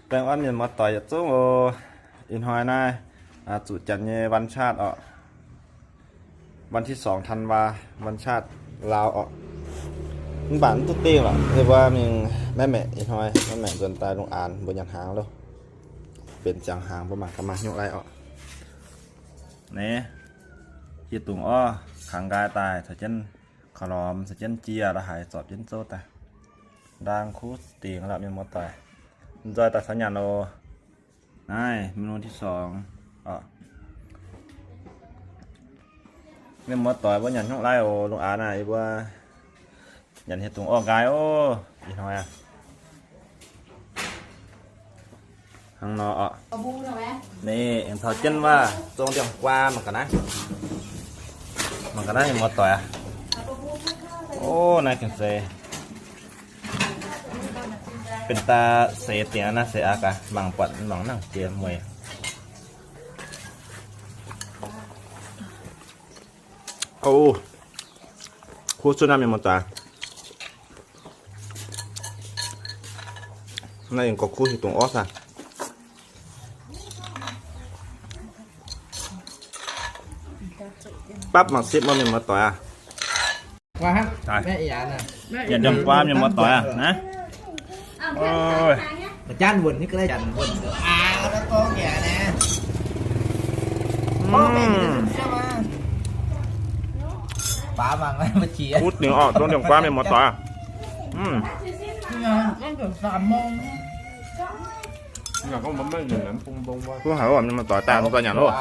แต่ว่ามีมาต่อยจุ้งโออินหอยนายจุดจันเยวันชาติวันที่2 ธันวาวันชาติลาวมึงบ้านตุ๊กเตี้งหรอเรียกว่ามึงแม่อินหอยแม่จนตายลงอ่านบนยันหางแล้วเป็นจังหางประมาณกระมาโยกไรนี่ยีตุงขังกายตายถ้าเช่นขลอมถ้าเช่นเจียละหายสอบเช่นโซตาดังคูสตีงแล้วมีมดต่อยจอยตัดสัญญาณโอนายเมนูที่2มดต่อยว่าหยันช่องไล่ลงอ่านนะว่าหยันเห็ดตุงกายอีทำไมข้างนอกนี่เอ็นทอเจนว่าตรงเดียวกว่ามันกันนะมดต่อยนายกันเซเป็นตาเสียเตียนะเสียอากาบางปัดบางนั่งเจียมวยคู่สุดน้ำยังมาตานั่นเองก็คู่ที่ตรงอ่ะปั๊บมาซิบมันยังมาต่อยว่าฮะแม่อีหยาน่ะอย่าดำความยังมาต่อยนะโอ้ยจานวนนี่ก็ได้จานวนแล้วก็แก่นะพ่อแม่ใช่ไหมป้าบังไว้มาเชียร์พูดหนึ่งตรงเดียวความยังมาต่อยต้องเกือบ3 โมงอยากก็มันไม่เหมือนปุ้งว่าผู้หาว่ามันมาต่อยตามตัวอย่างโลก